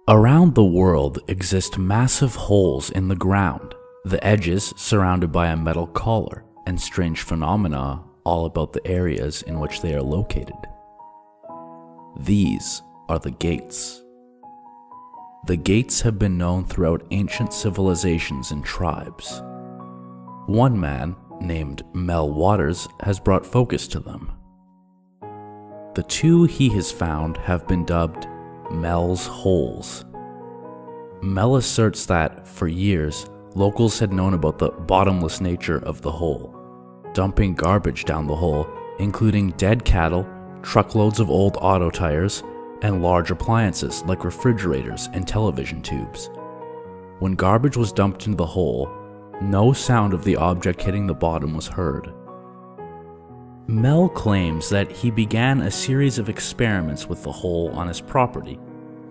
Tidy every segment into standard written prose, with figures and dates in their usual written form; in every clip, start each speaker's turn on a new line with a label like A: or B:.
A: Around the world exist massive holes in the ground, the edges surrounded by a metal collar, and strange phenomena all about the areas in which they are located. These are the gates. The gates have been known throughout ancient civilizations and tribes. One man, named Mel Waters, has brought focus to them. The two he has found have been dubbed Mel's Holes. Mel asserts that, for years, locals had known about the bottomless nature of the hole, dumping garbage down the hole, including dead cattle, truckloads of old auto tires, and large appliances like refrigerators and television tubes. When garbage was dumped into the hole, no sound of the object hitting the bottom was heard. Mel claims that he began a series of experiments with the hole on his property,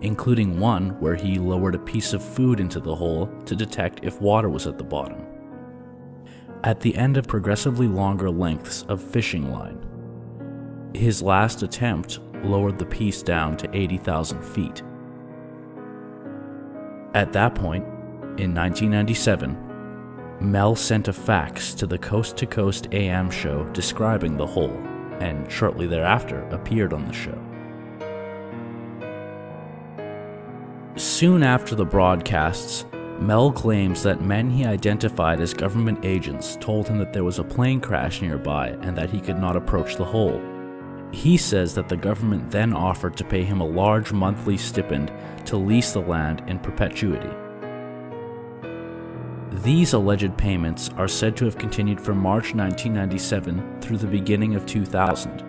A: including one where he lowered a piece of food into the hole to detect if water was at the bottom. At the end of progressively longer lengths of fishing line, his last attempt lowered the piece down to 80,000 feet. At that point, in 1997, Mel sent a fax to the Coast to Coast AM show describing the hole, and shortly thereafter appeared on the show. Soon after the broadcasts, Mel claims that men he identified as government agents told him that there was a plane crash nearby and that he could not approach the hole. He says that the government then offered to pay him a large monthly stipend to lease the land in perpetuity. These alleged payments are said to have continued from March 1997 through the beginning of 2000.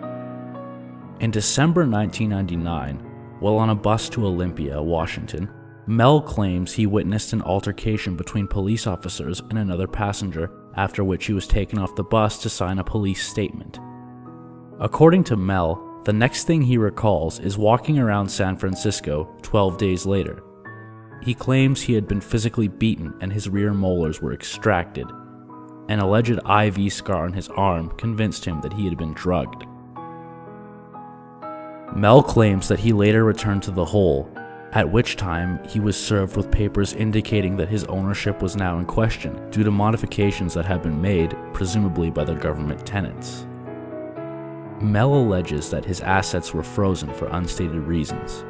A: In December 1999, while on a bus to Olympia, Washington, Mel claims he witnessed an altercation between police officers and another passenger, after which he was taken off the bus to sign a police statement. According to Mel, the next thing he recalls is walking around San Francisco 12 days later. He claims he had been physically beaten and his rear molars were extracted. An alleged IV scar on his arm convinced him that he had been drugged. Mel claims that he later returned to the hole, at which time he was served with papers indicating that his ownership was now in question due to modifications that had been made, presumably by the government tenants. Mel alleges that his assets were frozen for unstated reasons.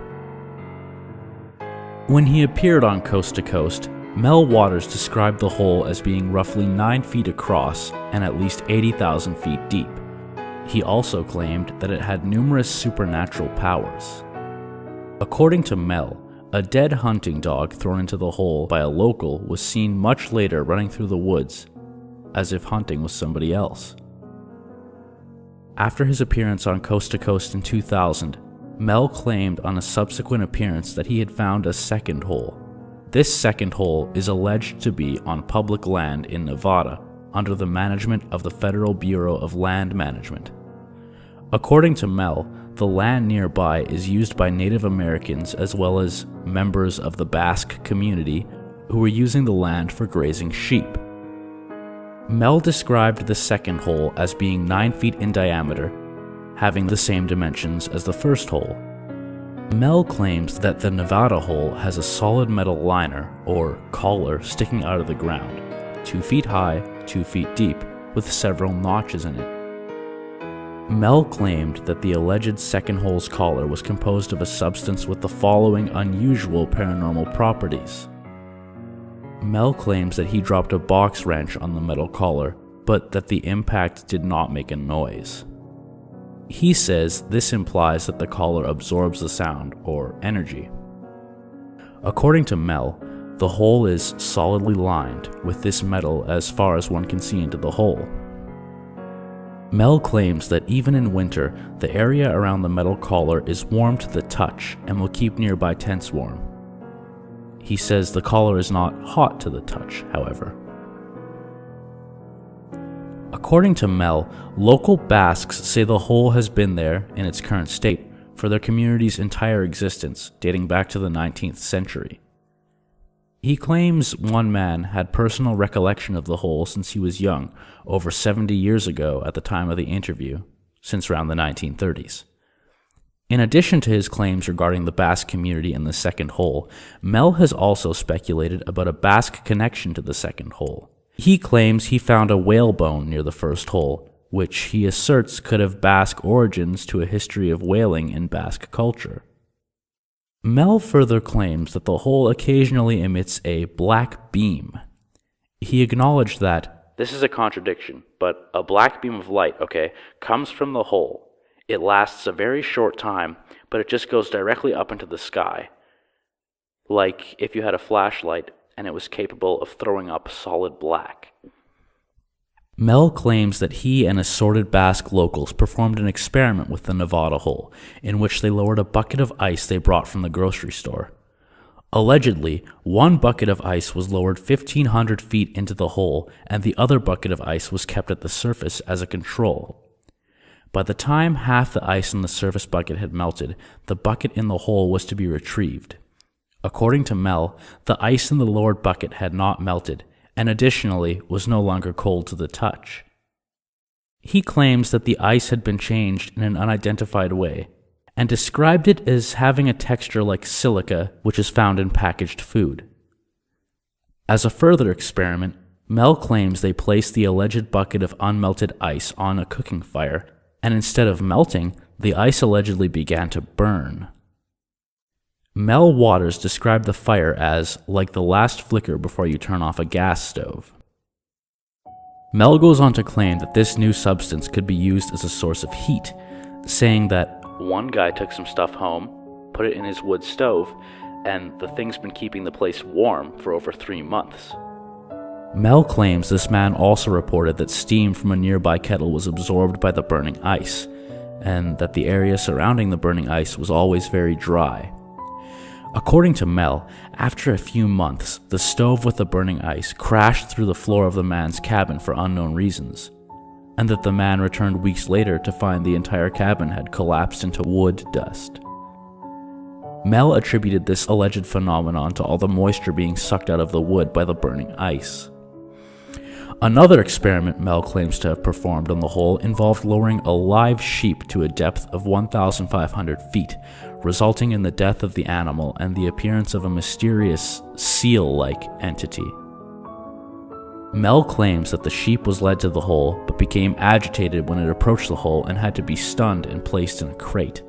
A: When he appeared on Coast to Coast, Mel Waters described the hole as being roughly 9 feet across and at least 80,000 feet deep. He also claimed that it had numerous supernatural powers. According to Mel, a dead hunting dog thrown into the hole by a local was seen much later running through the woods, as if hunting was somebody else. After his appearance on Coast to Coast in 2000, Mel claimed on a subsequent appearance that he had found a second hole. This second hole is alleged to be on public land in Nevada, under the management of the Federal Bureau of Land Management. According to Mel, the land nearby is used by Native Americans as well as members of the Basque community who were using the land for grazing sheep. Mel described the second hole as being 9 feet in diameter, having the same dimensions as the first hole. Mel claims that the Nevada hole has a solid metal liner, or collar, sticking out of the ground, 2 feet high, 2 feet deep, with several notches in it. Mel claimed that the alleged second hole's collar was composed of a substance with the following unusual paranormal properties. Mel claims that he dropped a box wrench on the metal collar, but that the impact did not make a noise. He says this implies that the collar absorbs the sound, or energy. According to Mel, the hole is solidly lined with this metal as far as one can see into the hole. Mel claims that even in winter, the area around the metal collar is warm to the touch and will keep nearby tents warm. He says the collar is not hot to the touch, however. According to Mel, local Basques say the hole has been there, in its current state, for their community's entire existence, dating back to the 19th century. He claims one man had personal recollection of the hole since he was young, over 70 years ago at the time of the interview, since around the 1930s. In addition to his claims regarding the Basque community in the second hole, Mel has also speculated about a Basque connection to the second hole. He claims he found a whalebone near the first hole, which he asserts could have Basque origins to a history of whaling in Basque culture. Mel further claims that the hole occasionally emits a black beam. He acknowledged that, "This is a contradiction, but a black beam of light, comes from the hole. It lasts a very short time, but it just goes directly up into the sky. Like if you had a flashlight and it was capable of throwing up solid black." Mel claims that he and assorted Basque locals performed an experiment with the Nevada hole, in which they lowered a bucket of ice they brought from the grocery store. Allegedly, one bucket of ice was lowered 1,500 feet into the hole, and the other bucket of ice was kept at the surface as a control. By the time half the ice in the surface bucket had melted, the bucket in the hole was to be retrieved. According to Mel, the ice in the lowered bucket had not melted, and additionally was no longer cold to the touch. He claims that the ice had been changed in an unidentified way, and described it as having a texture like silica, which is found in packaged food. As a further experiment, Mel claims they placed the alleged bucket of unmelted ice on a cooking fire, and instead of melting, the ice allegedly began to burn. Mel Waters described the fire as like the last flicker before you turn off a gas stove. Mel goes on to claim that this new substance could be used as a source of heat, saying that one guy took some stuff home, put it in his wood stove, and the thing's been keeping the place warm for over 3 months. Mel claims this man also reported that steam from a nearby kettle was absorbed by the burning ice, and that the area surrounding the burning ice was always very dry. According to Mel, after a few months, the stove with the burning ice crashed through the floor of the man's cabin for unknown reasons, and that the man returned weeks later to find the entire cabin had collapsed into wood dust. Mel attributed this alleged phenomenon to all the moisture being sucked out of the wood by the burning ice. Another experiment Mel claims to have performed on the hole involved lowering a live sheep to a depth of 1,500 feet, resulting in the death of the animal and the appearance of a mysterious seal-like entity. Mel claims that the sheep was led to the hole but became agitated when it approached the hole and had to be stunned and placed in a crate.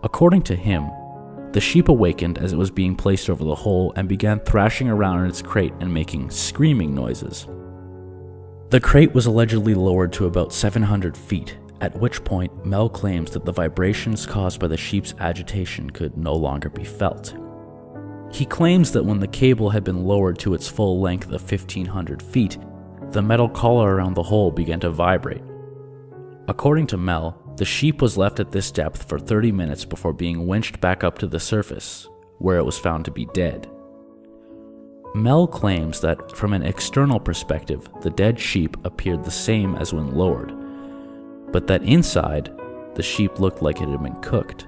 A: According to him, the sheep awakened as it was being placed over the hole and began thrashing around in its crate and making screaming noises. The crate was allegedly lowered to about 700 feet, at which point Mel claims that the vibrations caused by the sheep's agitation could no longer be felt. He claims that when the cable had been lowered to its full length of 1,500 feet, the metal collar around the hole began to vibrate. According to Mel, the sheep was left at this depth for 30 minutes before being winched back up to the surface, where it was found to be dead. Mel claims that from an external perspective, the dead sheep appeared the same as when lowered, but that inside, the sheep looked like it had been cooked.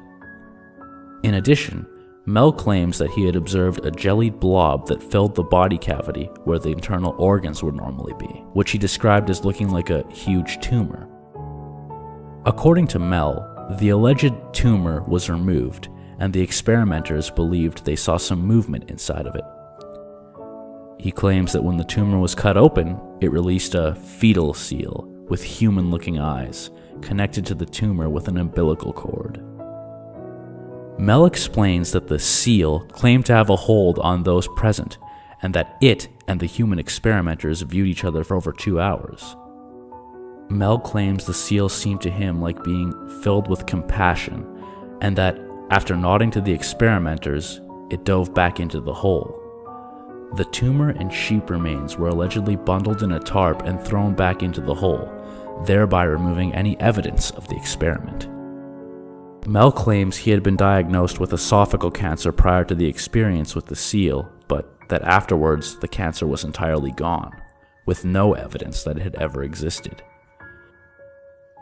A: In addition, Mel claims that he had observed a jellied blob that filled the body cavity where the internal organs would normally be, which he described as looking like a huge tumor. According to Mel, the alleged tumor was removed, and the experimenters believed they saw some movement inside of it. He claims that when the tumor was cut open, it released a fetal seal with human-looking eyes, connected to the tumor with an umbilical cord. Mel explains that the seal claimed to have a hold on those present, and that it and the human experimenters viewed each other for over 2 hours. Mel claims the seal seemed to him like being filled with compassion, and that, after nodding to the experimenters, it dove back into the hole. The tumor and sheep remains were allegedly bundled in a tarp and thrown back into the hole, thereby removing any evidence of the experiment. Mel claims he had been diagnosed with esophageal cancer prior to the experience with the seal, but that afterwards the cancer was entirely gone, with no evidence that it had ever existed.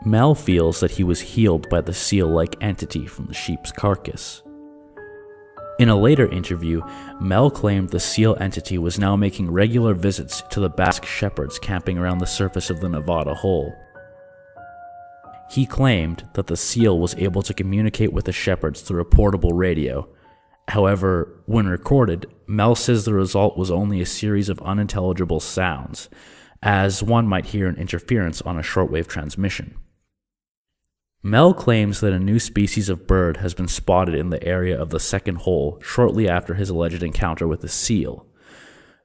A: Mel feels that he was healed by the seal-like entity from the sheep's carcass. In a later interview, Mel claimed the seal entity was now making regular visits to the Basque shepherds camping around the surface of the Nevada hole. He claimed that the seal was able to communicate with the shepherds through a portable radio. However, when recorded, Mel says the result was only a series of unintelligible sounds, as one might hear an interference on a shortwave transmission. Mel claims that a new species of bird has been spotted in the area of the second hole shortly after his alleged encounter with the seal.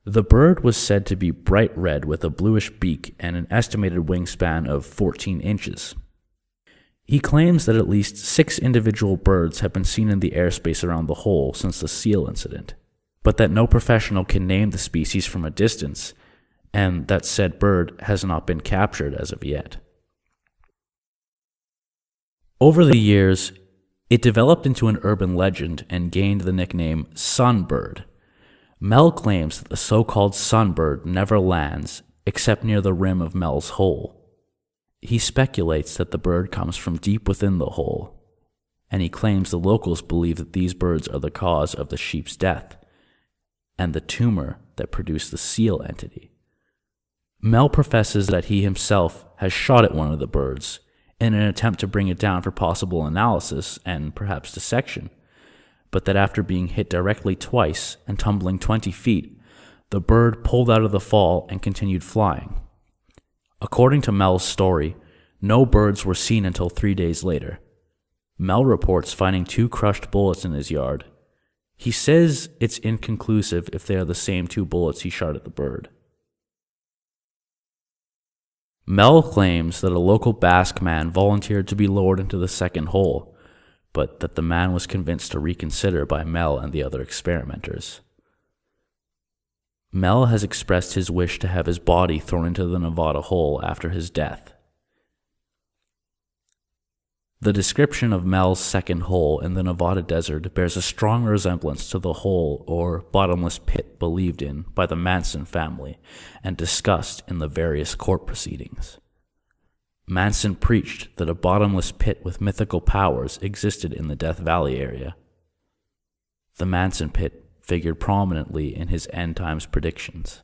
A: The bird was said to be bright red with a bluish beak and an estimated wingspan of 14 inches. He claims that at least 6 individual birds have been seen in the airspace around the hole since the seal incident, but that no professional can name the species from a distance, and that said bird has not been captured as of yet. Over the years, it developed into an urban legend and gained the nickname sunbird. Mel claims that the so-called sunbird never lands except near the rim of Mel's hole. He speculates that the bird comes from deep within the hole, and he claims the locals believe that these birds are the cause of the sheep's death and the tumor that produced the seal entity. Mel professes that he himself has shot at one of the birds in an attempt to bring it down for possible analysis and perhaps dissection, but that after being hit directly twice and tumbling 20 feet, the bird pulled out of the fall and continued flying. According to Mel's story, no birds were seen until 3 days later. Mel reports finding 2 crushed bullets in his yard. He says it's inconclusive if they are the same 2 bullets he shot at the bird. Mel claims that a local Basque man volunteered to be lowered into the second hole, but that the man was convinced to reconsider by Mel and the other experimenters. Mel has expressed his wish to have his body thrown into the Nevada hole after his death. The description of Mel's second hole in the Nevada desert bears a strong resemblance to the hole or bottomless pit believed in by the Manson family and discussed in the various court proceedings. Manson preached that a bottomless pit with mythical powers existed in the Death Valley area. The Manson pit figured prominently in his end times predictions.